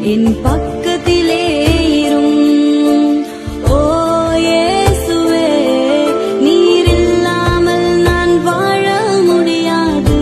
என் பக்கத்திலே இரும். ஓ இயேசுவே, நீர் இல்லாமல் நான் வாழ முடியாது.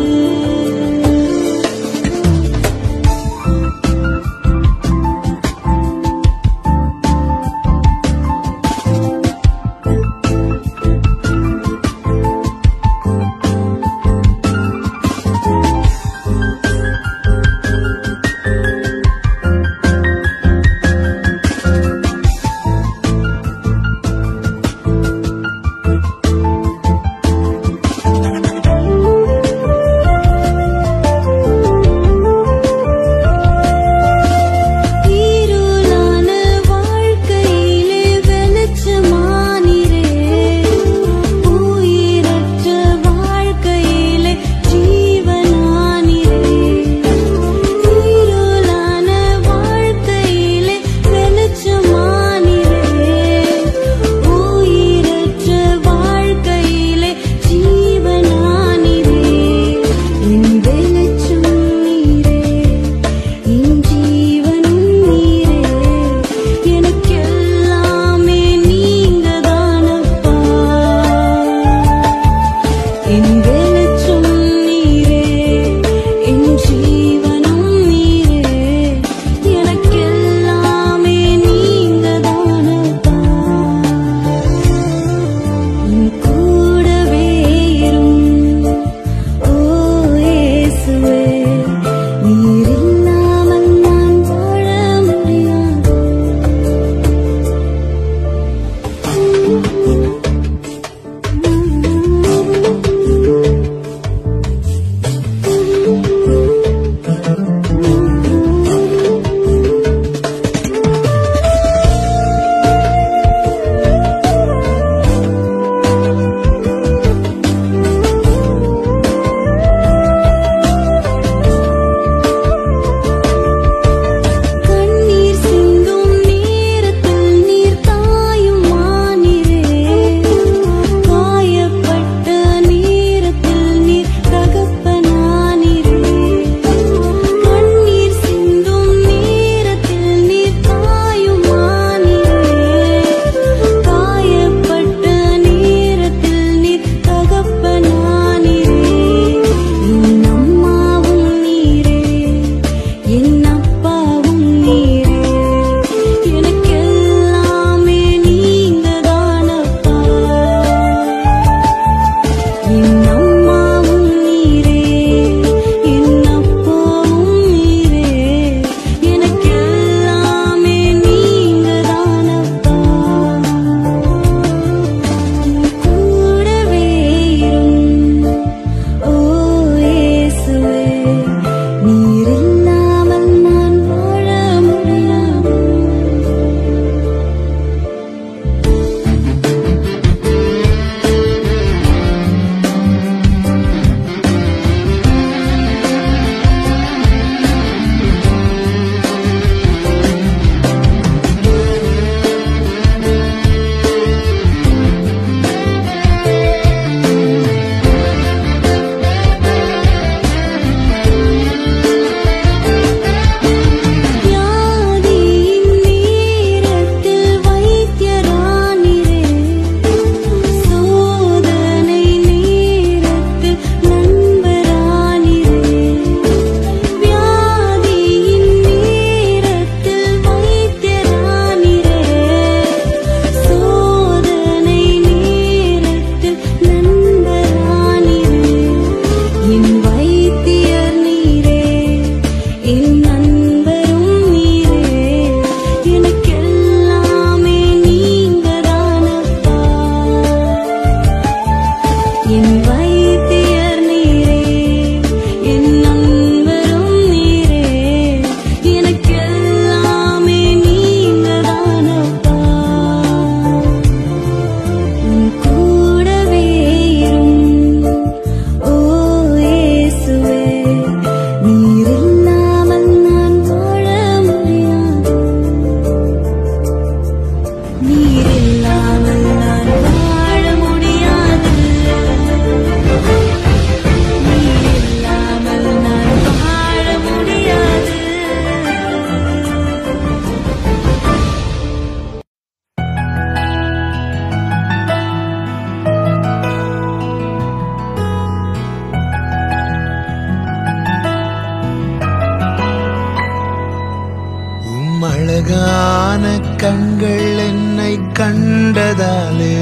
அழகான கண்கள் என்னை கண்டதாலே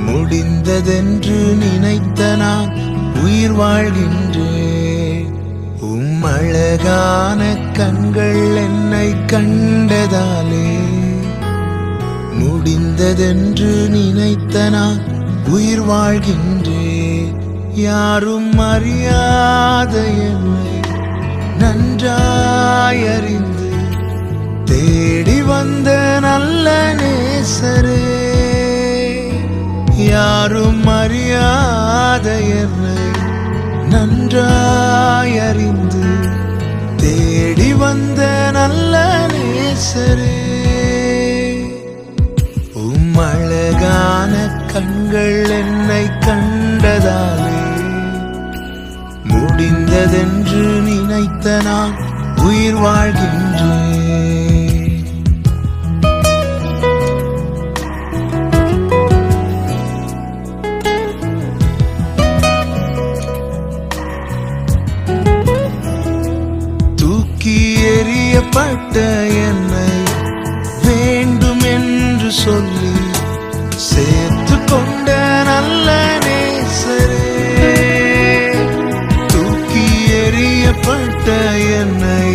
முடிந்ததென்று நினைத்த நான் உயிர் வாழ்கின்றேன். அழகான கண்கள் என்னை கண்டதாலே முடிந்ததென்று நினைத்த நான் உயிர் வாழ்கின்றேன். யாரும் அறியாத என்னை நன்றாய் அறிந்து தேடி வந்த நல்ல நேசரே, யாரும் அறியாத என்னை நன்றாய் அறிந்து தேடி வந்த நல்ல நேசரே, அழகான கண்கள் என்னை கண்டதாலே முடிந்ததென்று நினைத்த நான் உயிர் வாழ்கின்றேன். தூக்கி எறியப்பட்ட என்னை வேண்டும் என்று சொல்லி சேர்த்து கொண்ட நல்ல நேசரே, தூக்கி எறியப்பட்ட என்னை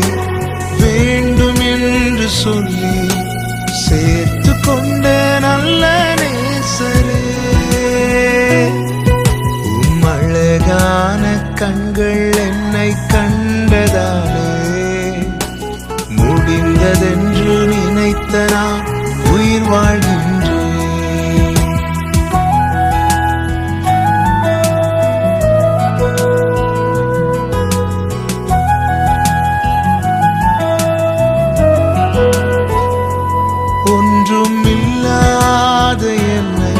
வேண்டும் என்று சொல்லி சேர்த்து கொண்ட நல்ல நேசரே, அழகான கண்கள் என்னை கண்டதாலே முடிந்ததென்று நினைத்த நான் உயிர் வாழ்கின்றேன். ஒன்றுமில்லாத என்னை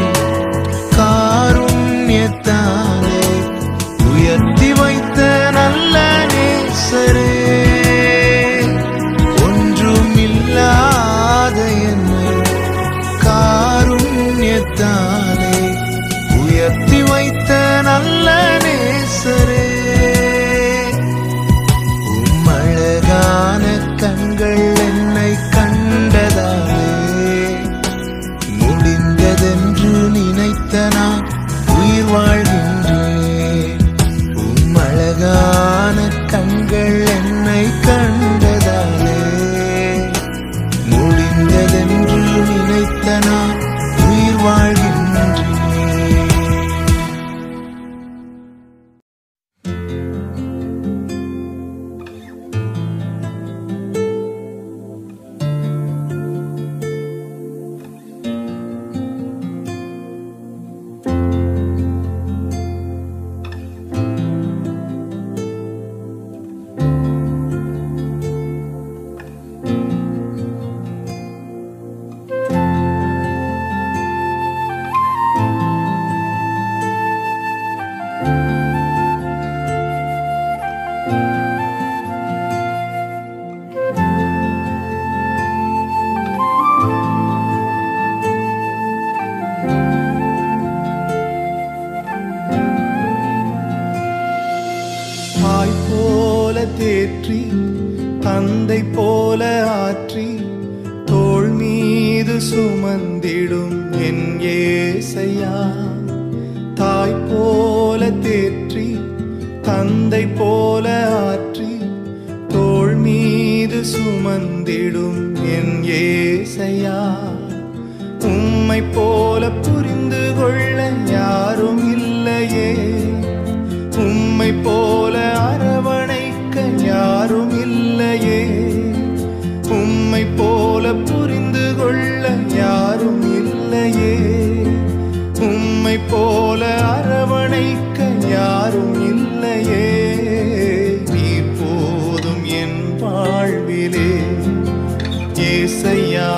காருண்யத்தாலே உயர்த்தி வைத்த நல்ல நேசரே, ஒன்றுமில்லாத என்னை காருண்யத்தாலே உயர்த்தி வைத்த நல்ல நேசரே, அழகான கண்கள் என்னை கண்டதாலே முடிந்ததென்று நினைத்த நான் உயிர் வாழ்கின்றேன். அழகான கண்கள் என்னை கண்டதாலே முடிந்ததென்று நினைத்த நான் உயிர் வாழ்கின்றேன். தேற்றி தந்தை போல ஆற்றி தோள் மீது சுமந்திடும் என் ஏசையா, தாய் போல தேற்றி தந்தை போல ஆற்றி தோள் மீது சுமந்திடும் என் ஏசையா, உம்மை போல புரிந்து கொள்ள யாரும் இல்லையே, உம்மை போல அரவணைக்க யாரும் இல்லையே, உம்மை போல புரிந்து கொள்ள யாரும் இல்லையே, உம்மை போல அரவணைக்க யாரும் இல்லையே, நீர் போதும் என் வாழ்விலே ஏசையா,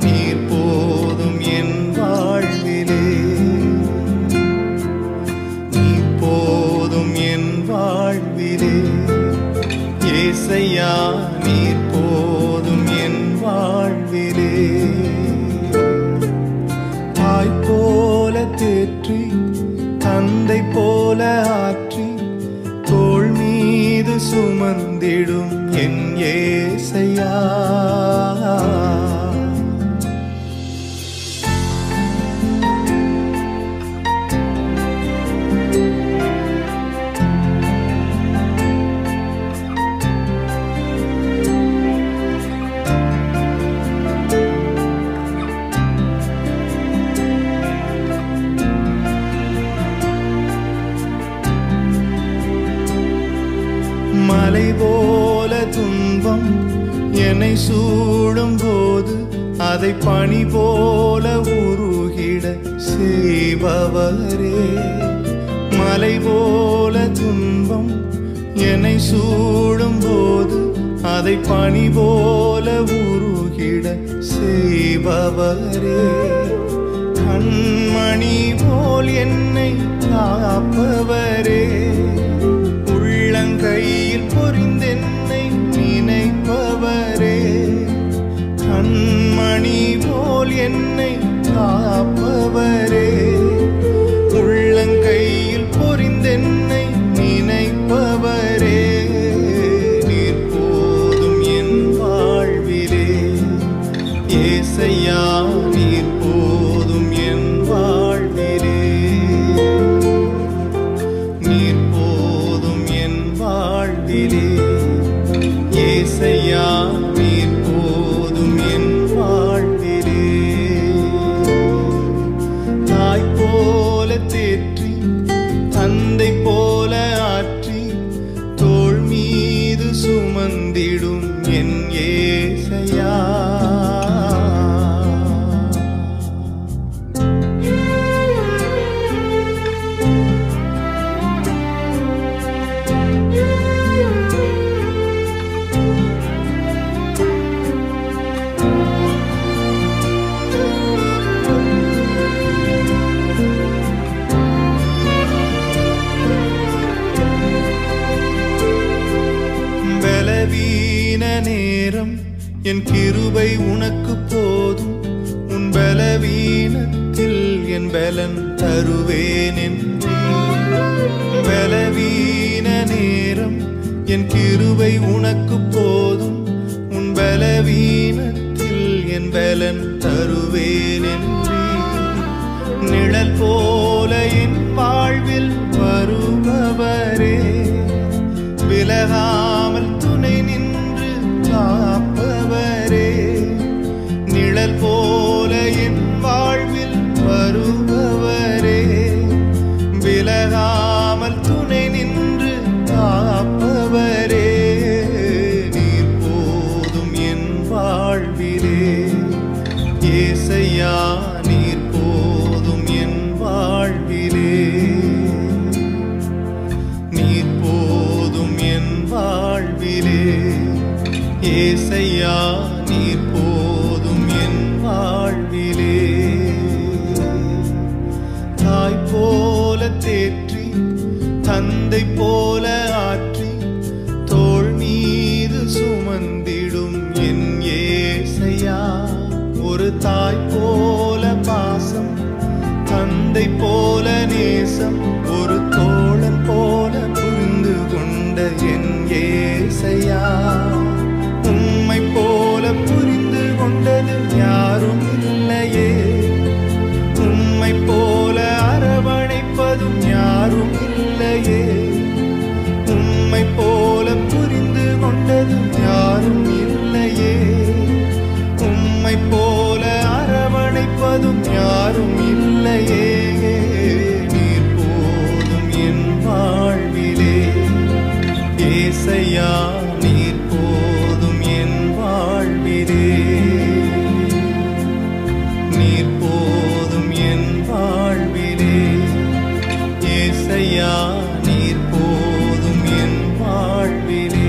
நீர் போதும் என் வாழ்விலே, நீர் போதும் என் வாழ்விலே ஏசையா, நீர் போதும் என் வாழ்விலே, தாய் போல தேற்றி தந்தை போல ஆற்றி தோள் மீது சுமந்திடும் என் ஏசையா. மலை போல துன்பம் என்னை சூடும் போது அதை பனி போல உருகிட செய்பவரே. மலை போல துன்பம் என்னை சூடும் போது அதை பனி போல உருகிட செய்பவரே. கண்மணி போல் என்னை காப்பவரே. உள்ளங்கையில் பொறிந்தென்னை நினைப்பவரே. கண்மணி போல் என்னை காப்பவரே. உள்ளங்கையில் பொறிந்தென்னை நினைப்பவரே. நீர் போதும் என் வாழ்விலே ஏசையா, நீர் போதும் என் வாழ்விலே. நீர் போதும் என் வாழ்விலே ஏசையா, நீர் போதும் என் வாழ்விலே. தாய் போல தேற்றி தந்தை போல ஆற்றி தோள் மீது சுமந்திடும் என் ஏசையா. பலவீன நேரம் என் கிருபை உனக்கு போதும். உன் பலவீனத்தில் என் பலன் தருவேன் என்றே. பலவீன நேரம் என் கிருபை உனக்கு போதும். உன் பலவீனத்தில் என் பலன் தருவேன் என்றே. நிழல் போல என் வாழ்வில் வருபவரே. விலகாமல் துணை நின்று காப்பவரே. நிழல் போல என் வாழ்வில் வருபவரே. விலகாமல் துணை நின்று காப்பவரே. நீர் போதும் என் வாழ்விலே ஏசையா, நீர் போதும் என் வாழ்விலே. நீர் போதும் என் வாழ்விலே ஏசையா, நீர் போதும் என் வாழ்விலே. தாய் போல தேற்றி தந்தை போல ஆற்றி தோள் மீது சுமந்திடும் என் ஏசையா. ஒரு தாய் போல பாசம், தந்தை போல நேசம், ஒரு தோழன் போல புரிந்து கொண்ட என் ஏசையா. உம்மை போல புரிந்து கொண்டது யாரும் இல்லையே. உம்மை போல அரவணைப்பதும் யாரும் இல்லையே. உம்மை போல புரிந்து கொண்டது யாரும் இல்லையே. உம்மை போல அரவணைப்பதும் யாரும் இல்லையே. நீர் போதும் என் வாழ்விலே ஏசையா, நீர் போதும் என் வாழ்விலே. நீர் போதும் என் வாழ்விலே ஏசையா, நீர் போதும் என் வாழ்விலே.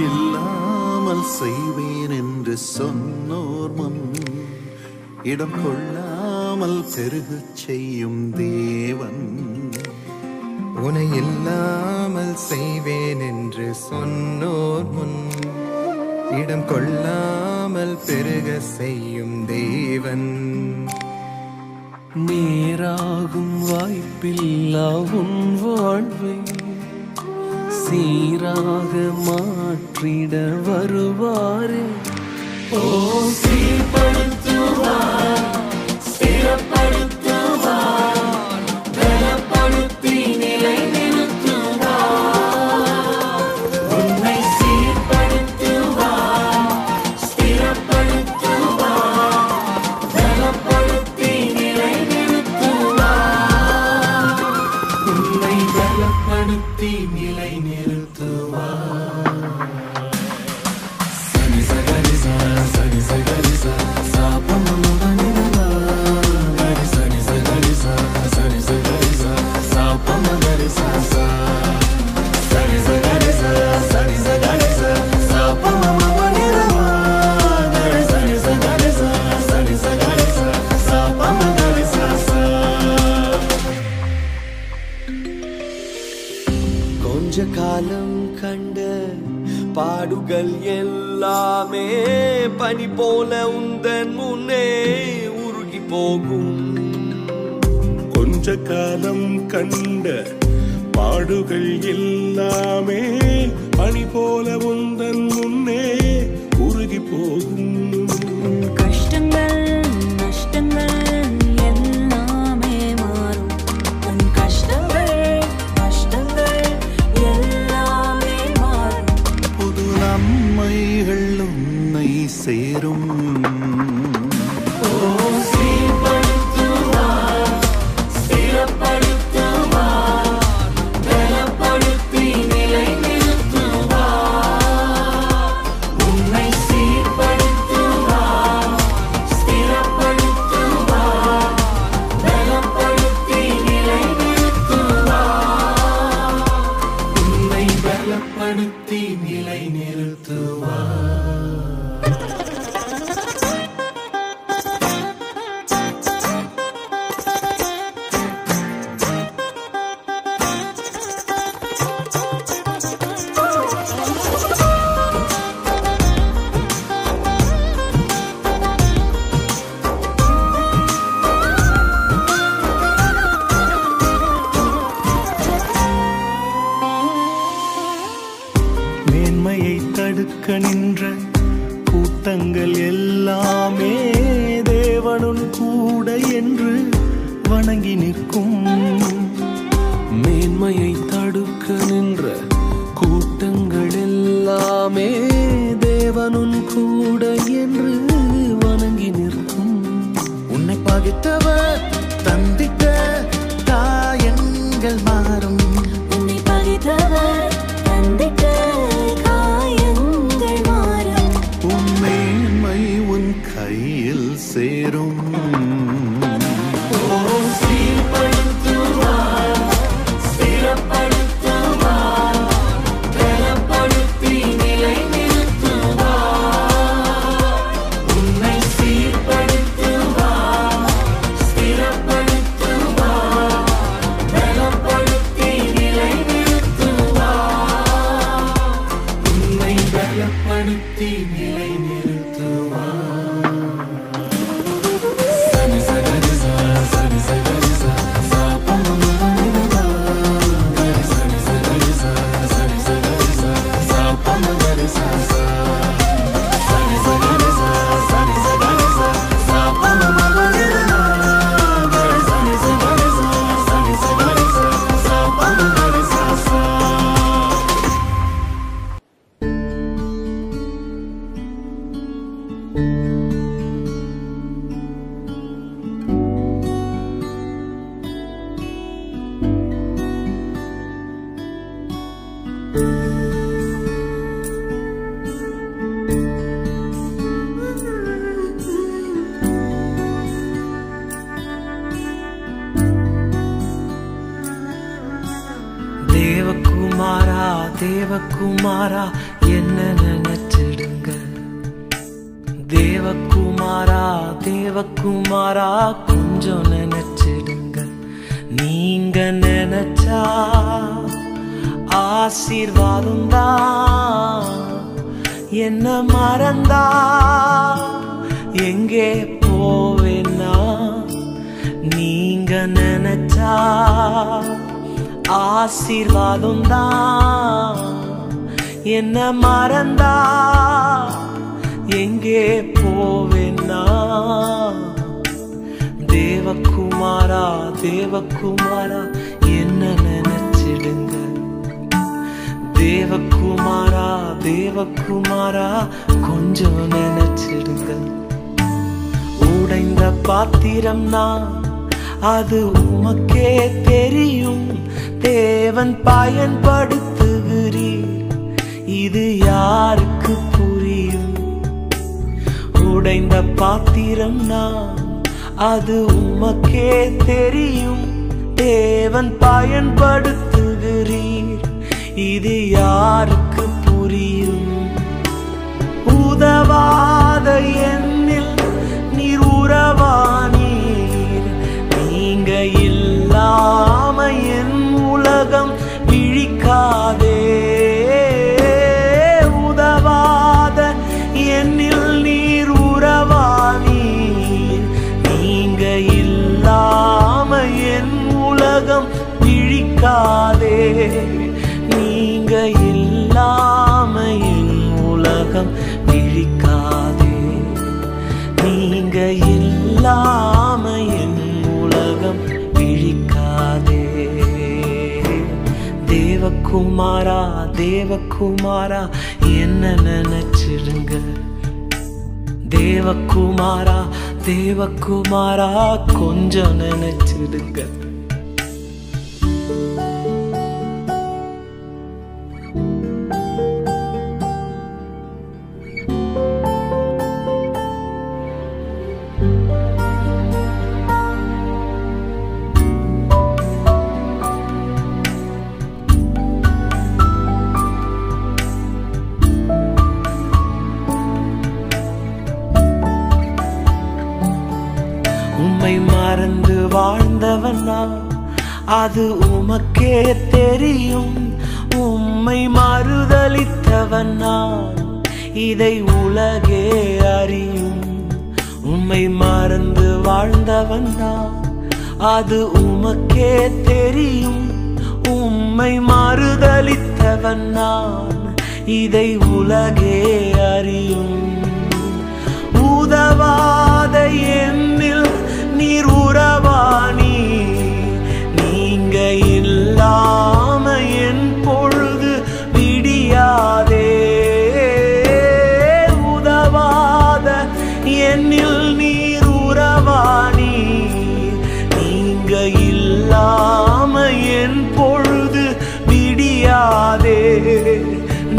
இல்லாமல் செய்வேன் என்று சொன்னோர் முன் இடம் கொள்ளாமல் பெருகச் செய்யும் தேவன். உன்னை இல்லாமல் செய்வேன் என்று சொன்னோர் முன் இடம் கொள்ளாமல் பெருக செய்யும் தேவன். நேராகும் வாய்ப்பில்லா உன் வாழ்வை சீராக மாற்றிட வருவாரே. ஓ சீர்படுத்துவார், ஸ்திரப்படுத்துவார், பலப்படுத்தி நிலை நிறுத்துவார். உன்னை சீர்படுத்துவார், ஸ்திரப்படுத்துவார், பலப்படுத்தி நிலை நிறுத்துவார். உன்னை பலப்படுத்தி நிலை நிறுத்துவார். சனி சகரிசா சனி சகரிசா சாபமமனிதா கரி சனி சகரிசா சனி சகரிசா சாபமகரிசா சா சனி சகரிசா சனி சகரிசா சாபமமனிதா கரி சனி சகரிசா சனி சகரிசா சாபமகரிசா சா. கொஞ்ச காலம் கண்ட பாடுகள் எல்லாமே பனி போல உந்தன் முன்னே உருகி போகும். கொஞ்ச காலம் கண்ட பாடுகள் எல்லாமே பனி போல உந்தன் முன்னே உருகி போகும். கஷ்டங்கள் நஷ்டங்கள் எல்லாமே மாறும். உன் கஷ்டங்கள் நஷ்டங்கள் எல்லாமே மாறும். புது நன்மைகள் உன்னை சேரும். ஓ சீர்படுத்துவார், ஸ்திரப்படுத்துவார், பலப்படுத்தி நிலை நிறுத்துவார். உன்னை சீர்படுத்துவார், ஸ்திரப்படுத்துவார், பலப்படுத்தி நிலை நிறுத்துவார். உன்னை பலப்படுத்தி நிலை நிறுத்துவார். மேன்மையை தடுக்க நின்ற கூட்டங்கள் எல்லாமே தேவனுன் கூட என்று வணங்கி நிற்கும். மேன்மையை தடுக்க நின்ற கூட்டங்கள் எல்லாமே தேவனுன் கூட என்று வணங்கி நிற்கும். உன்னை பகைத்தவர் தந்திக்க காயங்கள் மாறும். உன்னை பகைத்தவர் தந்திக்க காயங்கள் மாறும். உன் மேன்மை உன் கையில் சேரும். ஓ சீர்படுத்துவார், ஸ்திரப்படுத்துவார், பலப்படுத்தி நிலை நிறுத்துவார். உன்னை சீர்படுத்துவார், ஸ்திரப்படுத்துவார், பலப்படுத்தி நிலை நிறுத்துவார். உன்னை பலப்படுத்தி நிலை நிறுத்துவார். சனி சகரிசா சனி சகரிசா சாபமமனிதா கரி சனி சகரிசா சனி சகரிசா சாபமகரிசா சா சனி சகரிசா சனி சகரிசா சாபமமனிதா கரி சனி சகரிசா சனி சகரிசா சாபமகரிசா சா. தேவகுமாரா தேவ தேவகுமாரா என்ன நினைச்சிடுங்க. தேவகுமாரா தேவகுமாரா கொஞ்சம் நினைச்சிடுங்க. நீங்க நினைச்சா ஆசீர்வாதம் தான். என்ன மறந்தா எங்கே போவேன்னா, நீங்க நினைச்சா ஆசீர்வாதம் தான். என்ன மறந்தா எங்கே போவேன்னா, தேவகுமாரா தேவகுமாரா என்ன நினைச்சிடுங்க. தேவகுமாரா தேவகுமாரா கொஞ்சம் நினைச்சிடுங்க. உடைந்த பாத்திரம்னா அது உமக்கே தெரியும். தேவன் பயன்படுத்துகிறீர், இது யாருக்கு புரியும். உடைந்த பாத்திரம்னா அது உமக்கே தெரியும். தேவன் பயன்படுத்துகிறீர், இது யாருக்கு புரியும். உதவாத என்னில் நீர் உறவானீர். நீங்க இல்லாம என் உலகம் விழிக்காதே. உதவாத என்னில் நீர் உறவானீர். நீங்க இல்லாம என் உலகம் விழிக்காதே. நீங்க இல்லாம என் உலகம் விழிக்காதே. நீங்க இல்லாம என் உலகம் விழிக்காதே. தேவகுமாரா தேவகுமாரா என்ன நினைச்சிடுங்க. தேவகுமாரா தேவகுமாரா கொஞ்சம் நினைச்சிடுங்க. உம்மை மறந்து வாழ்ந்தவனா அது உமக்கே தெரியும். உம்மை மறுதலித்தவனா இதை உலகே அறியும். உம்மை மறந்து வாழ்ந்தவனா அது உமக்கே தெரியும். உம்மை மறுதலித்தவனா இதை உலகே அறியும். உதவாத என்னில் நீர் உறவானி. நீங்க இல்லாம என் பொழுது விடியாதே. உதவாத என்னில் நீர் உறவானி. நீங்க இல்லாம என் பொழுது விடியாதே.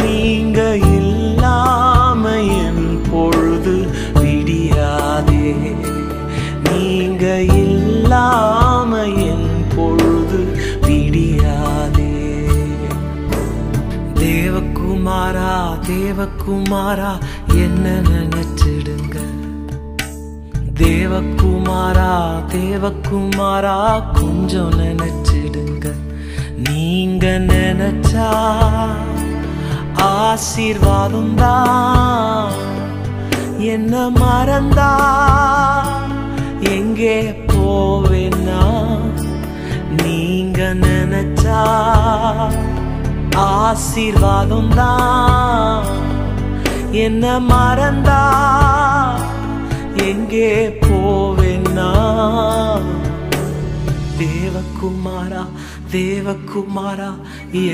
நீங்க இல்லாம என் பொழுது விடியாதே. நீங்க இல்லாம என் பொழுது விடியாதே. தேவகுமாரா தேவகுமாரா என்ன நினைச்சிடுங்க. தேவகுமாரா தேவகுமாரா கொஞ்சம் நினைச்சிடுங்க. நீங்க நினைச்சா ஆசீர்வாதம் தான். என்ன மறந்தா எங்கே போவேன்னா, நீங்க நினைச்சா ஆசீர்வாதம் தான். என்ன மறந்தா எங்கே போவேன்னா, தேவகுமாரா தேவகுமாரா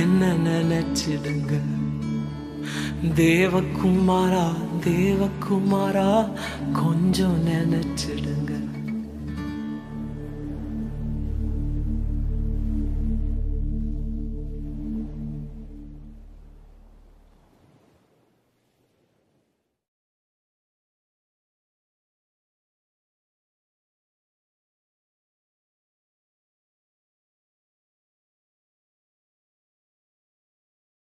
என்ன நினைச்சிடுங்க. தேவகுமாரா தேவகுமாரா கொஞ்சம் நினைச்சிடுங்க.